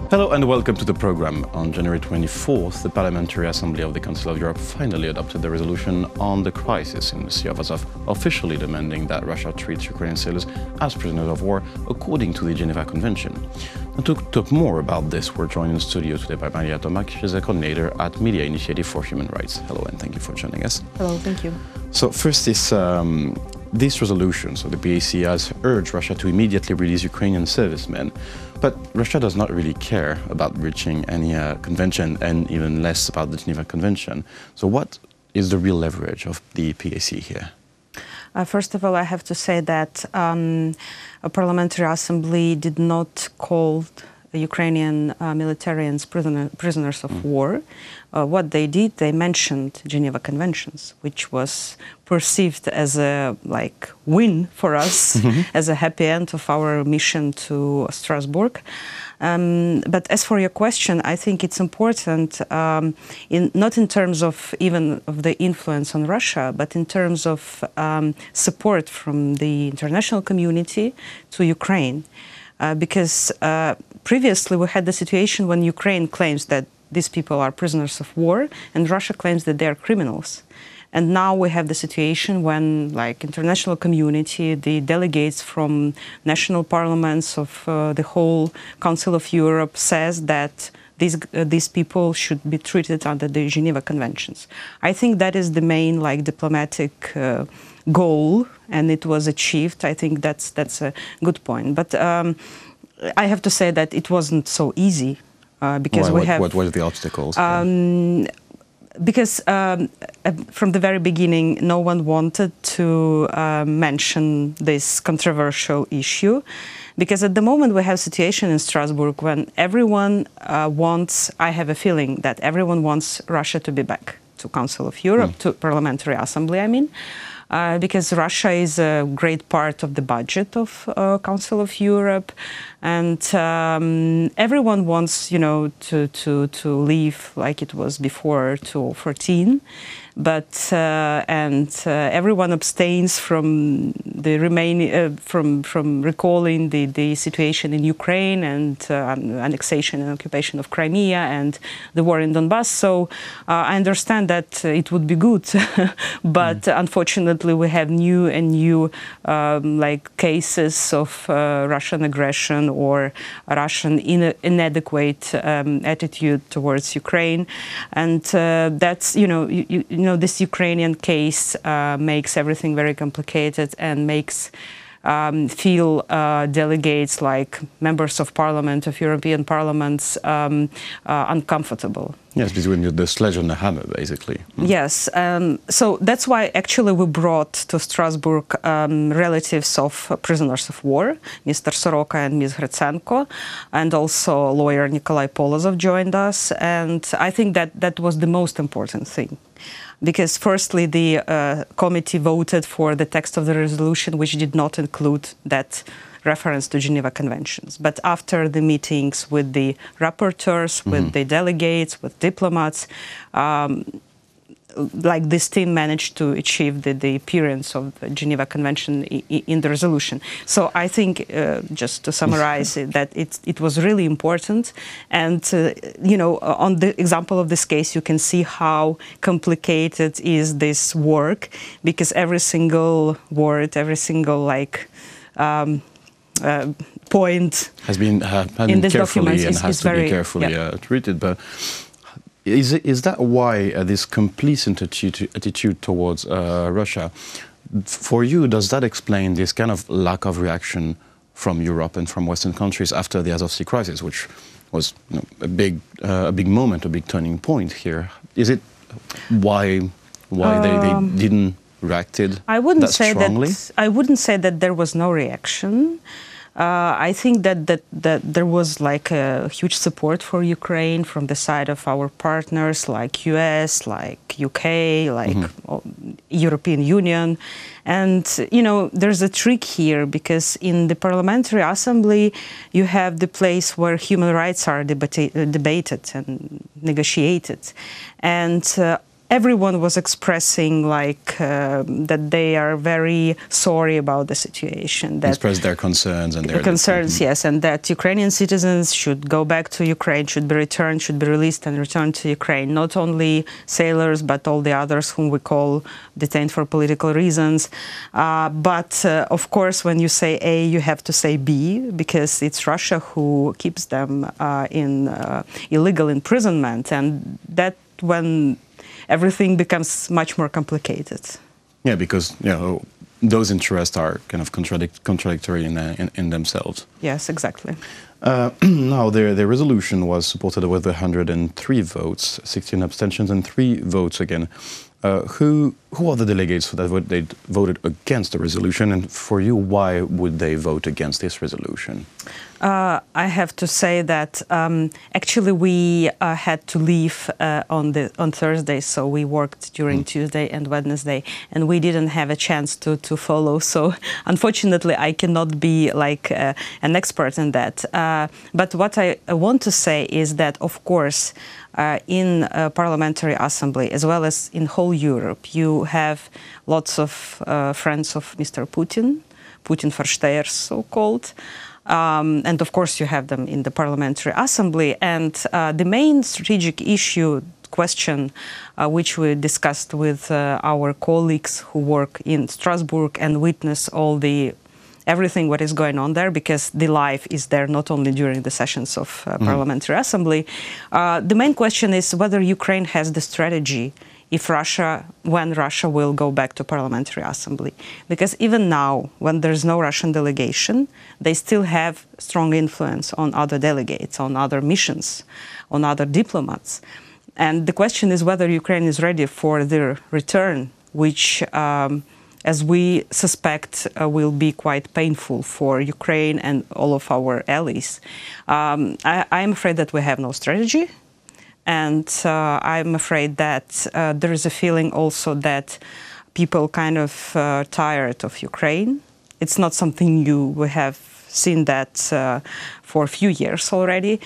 Hello and welcome to the program. On January 24th, the Parliamentary Assembly of the Council of Europe finally adopted the resolution on the crisis in the Sea of Azov, officially demanding that Russia treats Ukrainian sailors as prisoners of war according to the Geneva Convention. And to talk more about this, we're joined in the studio today by Mariya Tomak. She's a coordinator at Media Initiative for Human Rights. Hello and thank you for joining us. Hello, thank you. So first, this resolution, so the PAC has urged Russia to immediately release Ukrainian servicemen, but Russia does not really care about breaching any convention and even less about the Geneva Convention. So what is the real leverage of the PAC here? First of all, I have to say that a Parliamentary Assembly did not call Ukrainian militarians prisoners of war. What they did, they mentioned Geneva Conventions, which was perceived as a win for us, as a happy end of our mission to Strasbourg. But as for your question, I think it's important, not in terms of even of the influence on Russia, but in terms of support from the international community to Ukraine. Because previously we had the situation when Ukraine claims that these people are prisoners of war and Russia claims that they are criminals. And now we have the situation when, international community, the delegates from national parliaments of the whole Council of Europe says that these people should be treated under the Geneva Conventions. I think that is the main diplomatic goal, and it was achieved. I think that's a good point. But I have to say that it wasn't so easy because what were the obstacles? Because from the very beginning, no one wanted to mention this controversial issue. Because at the moment we have a situation in Strasbourg when everyone wants, I have a feeling that everyone wants Russia to be back to Council of Europe, to Parliamentary Assembly, I mean. Because Russia is a great part of the budget of Council of Europe, and everyone wants, to leave like it was before 2014. But everyone abstains from the from recalling the situation in Ukraine and annexation and occupation of Crimea and the war in Donbass. So I understand that it would be good, but unfortunately we have new cases of Russian aggression or Russian inadequate attitude towards Ukraine, and that's this Ukrainian case makes everything very complicated and makes feel delegates like members of parliament, of European parliaments, uncomfortable. Yes, between the sledge and the hammer, basically. Yes, so that's why actually we brought to Strasbourg relatives of prisoners of war, Mr. Soroka and Ms. Gritsenko, and also lawyer Nikolai Polozov joined us, and I think that was the most important thing. Because firstly, the committee voted for the text of the resolution, which did not include that reference to Geneva Conventions. But after the meetings with the rapporteurs, with the delegates, with diplomats, this team managed to achieve the appearance of the Geneva Convention in the resolution. So I think, just to summarize that it was really important. And, on the example of this case, you can see how complicated is this work, because every single word, every single, point has been in this carefully document and has to be carefully treated. But is that why this complacent attitude towards Russia? For you, does that explain this kind of lack of reaction from Europe and from Western countries after the Azov Sea crisis, which was a big moment, a big turning point here? Is it why they didn't react that strongly? I wouldn't say that there was no reaction. I think that there was a huge support for Ukraine from the side of our partners like US, like UK, European Union. And, there's a trick here, because in the Parliamentary Assembly, you have the place where human rights are debated and negotiated. And everyone was expressing like that they are very sorry about the situation. That express their concerns and their concerns, yes, and that Ukrainian citizens should go back to Ukraine, should be returned, should be released and returned to Ukraine. Not only sailors, but all the others whom we call detained for political reasons. But of course, when you say A, you have to say B, because it's Russia who keeps them in illegal imprisonment, and that when everything becomes much more complicated. Yeah, because those interests are kind of contradictory in themselves. Yes, exactly. Now, the resolution was supported with 103 votes, 16 abstentions, and 3 votes again. Who are the delegates that they voted against the resolution, and for you, why would they vote against this resolution? I have to say that actually we had to leave on Thursday, so we worked during Tuesday and Wednesday, and we didn't have a chance to follow. So unfortunately, I cannot be like an expert in that. But what I want to say is that, of course, in Parliamentary Assembly, as well as in whole Europe, you have lots of friends of Mr. Putin Verstehers, so-called. And of course, you have them in the Parliamentary Assembly. And the main strategic question, which we discussed with our colleagues who work in Strasbourg and witness everything what is going on there, because the life is there not only during the sessions of Parliamentary Assembly. The main question is whether Ukraine has the strategy when Russia will go back to Parliamentary Assembly. Because even now, when there's no Russian delegation, they still have strong influence on other delegates, on other missions, on other diplomats. And the question is whether Ukraine is ready for their return, which, as we suspect, will be quite painful for Ukraine and all of our allies. I'm afraid that we have no strategy. And I'm afraid that there is a feeling also that people kind of tired of Ukraine. It's not something new. We have seen that for a few years already.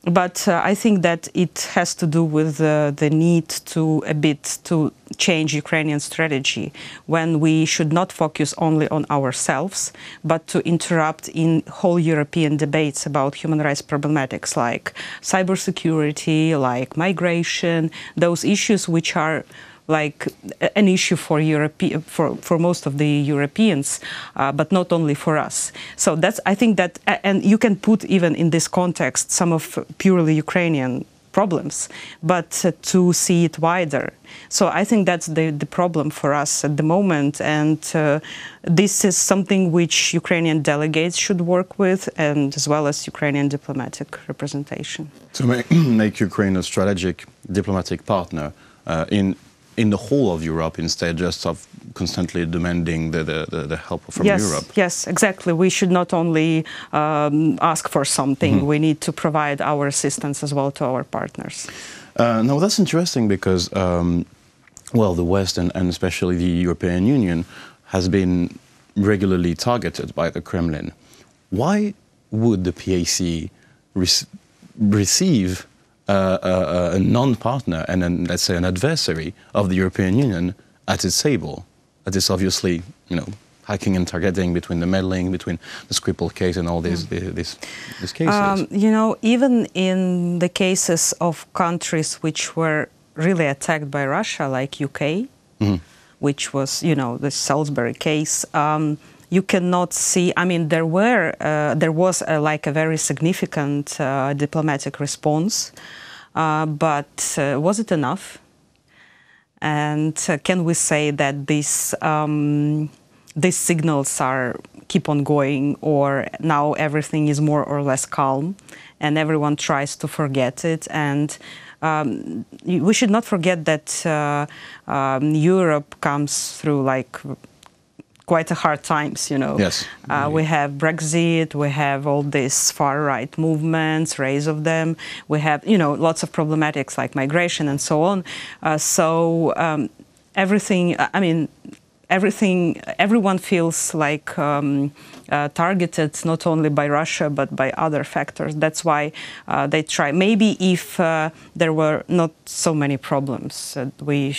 But I think that it has to do with the need to change Ukrainian strategy, when we should not focus only on ourselves, but to interrupt in whole European debates about human rights problematics like cybersecurity, like migration, those issues which are like an issue for most of the Europeans, but not only for us. So I think that, and you can put even in this context some of purely Ukrainian problems, but to see it wider. So I think that's the problem for us at the moment, and this is something which Ukrainian delegates should work with, and as well as Ukrainian diplomatic representation. To make Ukraine a strategic diplomatic partner in the whole of Europe, instead just of constantly demanding the help from Europe. Yes, exactly. We should not only ask for something, we need to provide our assistance as well to our partners. Now, that's interesting because, well, the West and especially the European Union has been regularly targeted by the Kremlin. Why would the PAC receive a non-partner and then, let's say, an adversary of the European Union at its table? That is obviously, hacking and targeting, between the meddling, between the Skripal case and all these cases. Even in the cases of countries which were really attacked by Russia, like UK, which was, the Salisbury case, you cannot see. I mean, there was a very significant diplomatic response, but was it enough? And can we say that these signals keep on going, or now everything is more or less calm, and everyone tries to forget it? And we should not forget that Europe comes through quite a hard times, Yes. We have Brexit, we have all these far-right movements, rise of them. We have, lots of problematics like migration and so on. Everything, everyone feels like targeted not only by Russia but by other factors. That's why they try. Maybe if there were not so many problems, we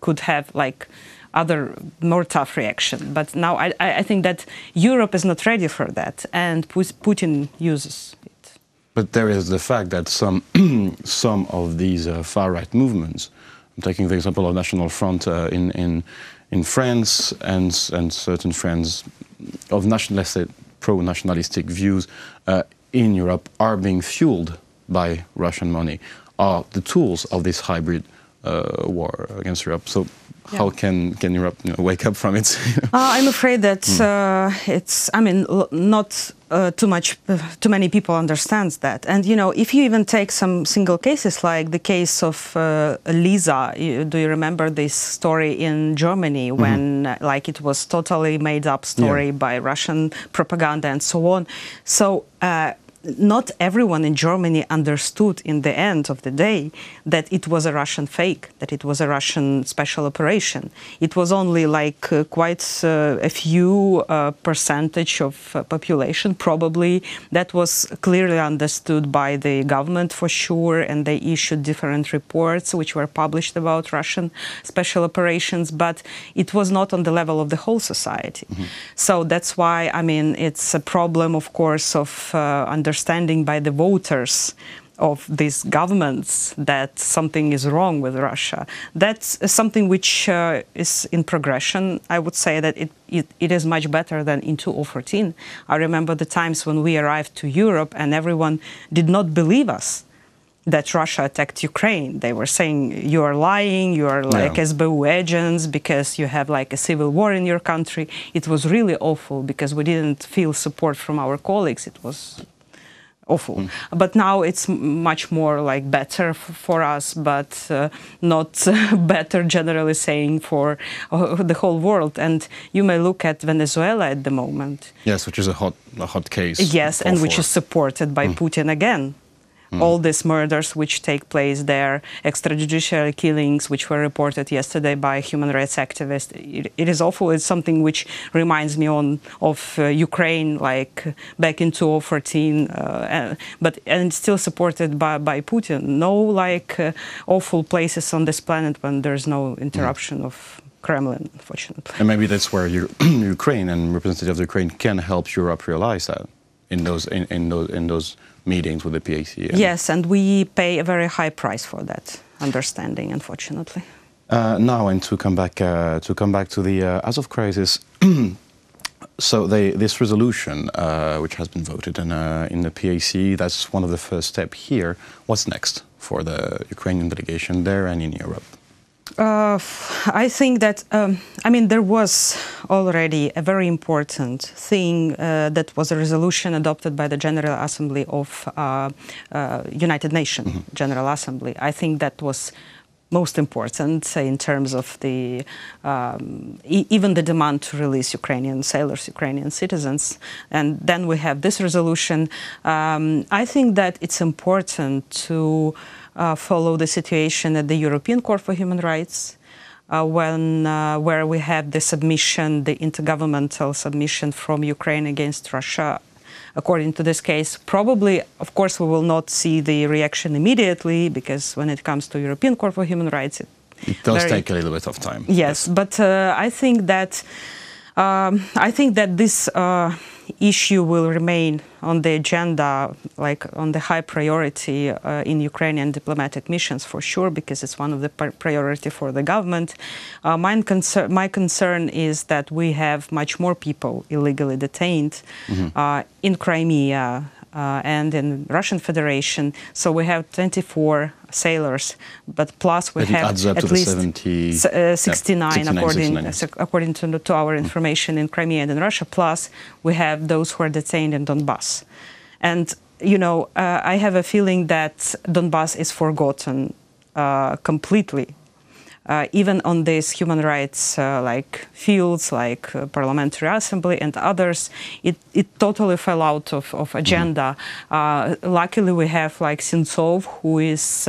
could have like other more tough reaction. But now I think that Europe is not ready for that, and Putin uses it. But there is the fact that some of these far-right movements, I'm taking the example of National Front in France and certain friends of let's say pro-nationalistic views in Europe are being fueled by Russian money, are the tools of this hybrid war against Europe. So how can Europe wake up from it? I'm afraid that it's. I mean, not too many people understands that. And if you even take some single cases, like the case of Lisa, do you remember this story in Germany when like it was totally made up story by Russian propaganda and so on? So. Not everyone in Germany understood in the end of the day that it was a Russian fake, that it was a Russian special operation. It was only like quite a few percentage of population, probably, that was clearly understood by the government for sure, and they issued different reports which were published about Russian special operations, but it was not on the level of the whole society. So that's why, I mean, it's a problem, of course, of understanding by the voters of these governments that something is wrong with Russia. That's something which is in progression. I would say that it is much better than in 2014. I remember the times when we arrived to Europe and everyone did not believe us that Russia attacked Ukraine. They were saying, you are lying, you are like SBU agents because you have like a civil war in your country. It was really awful because we didn't feel support from our colleagues. It was awful. But now it's much more like better for us, but not better generally saying for the whole world. And you may look at Venezuela at the moment. Yes, which is a hot case. Yes, and which is supported by Putin again. All these murders which take place there, extrajudicial killings which were reported yesterday by human rights activists, it is awful. It's something which reminds me of Ukraine, like back in 2014, but it's still supported by Putin. No like awful places on this planet when there's no interruption of Kremlin, unfortunately. And maybe that's where Ukraine and representatives of Ukraine can help Europe realize that in those meetings with the PAC. Yes, and we pay a very high price for that understanding, unfortunately. Now, and to come back to the Azov crisis, so this resolution, which has been voted in the PAC, that's one of the first steps here. What's next for the Ukrainian delegation there and in Europe? I think that, I mean, there was already a very important thing that was a resolution adopted by the General Assembly of United Nations General Assembly. I think that was most important in terms of the even the demand to release Ukrainian sailors, Ukrainian citizens. And then we have this resolution. I think that it's important to follow the situation at the European Court for Human Rights, where we have the submission, the intergovernmental submission from Ukraine against Russia. According to this case, probably, of course, we will not see the reaction immediately, because when it comes to European Court for Human Rights, it does take a little bit of time. Yes, but I think that this issue will remain on the agenda, like on the high priority in Ukrainian diplomatic missions for sure, because it's one of the priority for the government. My concern is that we have much more people illegally detained in Crimea and in Russian Federation. So we have 24 sailors, but plus we have at least 69 according to our information in Crimea and in Russia, plus we have those who are detained in Donbass. And, you know, I have a feeling that Donbass is forgotten completely. Even on these human rights like fields, like Parliamentary Assembly and others, it totally fell out of agenda. Luckily, we have like Sentsov, who is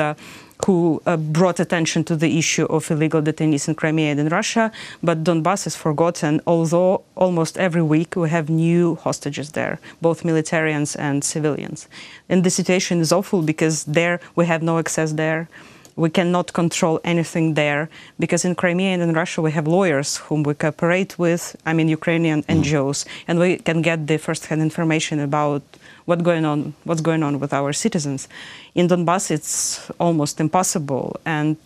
who brought attention to the issue of illegal detainees in Crimea and in Russia, but Donbass is forgotten, although almost every week we have new hostages there, both militarians and civilians. And the situation is awful because there we have no access there. We cannot control anything there because in Crimea and in Russia we have lawyers whom we cooperate with, I mean Ukrainian NGOs, and we can get the first-hand information about what's going on with our citizens. In Donbass it's almost impossible, and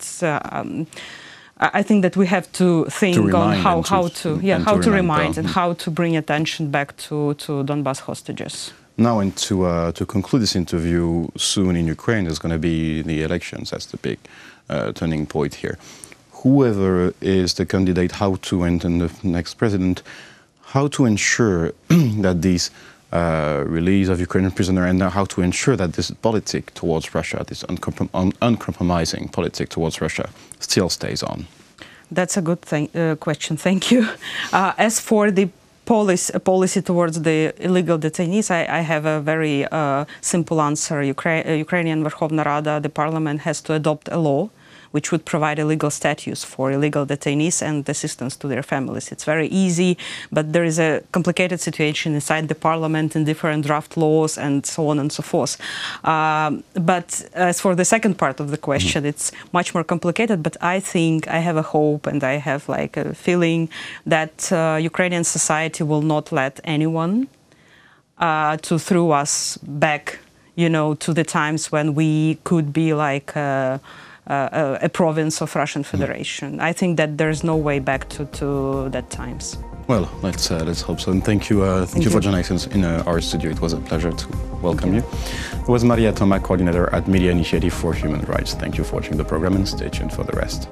I think that we have to think on how to remind and how to bring attention back to Donbass hostages. Now, and to conclude this interview, soon in Ukraine there's going to be the elections. That's the big turning point here. Whoever is the candidate, and the next president, how to ensure that these release of Ukrainian prisoners, and how to ensure that this politic towards Russia, this uncompromising politic towards Russia, still stays on? That's a good question. Thank you. As for the policy towards the illegal detainees, I have a very simple answer. Ukrainian Verkhovna Rada, the parliament, has to adopt a law which would provide a legal status for illegal detainees and assistance to their families. It's very easy, but there is a complicated situation inside the parliament and different draft laws and so on and so forth. But as for the second part of the question, it's much more complicated, but I think I have a hope and I have like a feeling that Ukrainian society will not let anyone to throw us back, you know, to the times when we could be like a province of Russian Federation. I think that there's no way back to that times. Well, let's hope so. And thank you for joining us in our studio. It was a pleasure to welcome you. It was Mariya Tomak, coordinator at Media Initiative for Human Rights. Thank you for watching the program and stay tuned for the rest.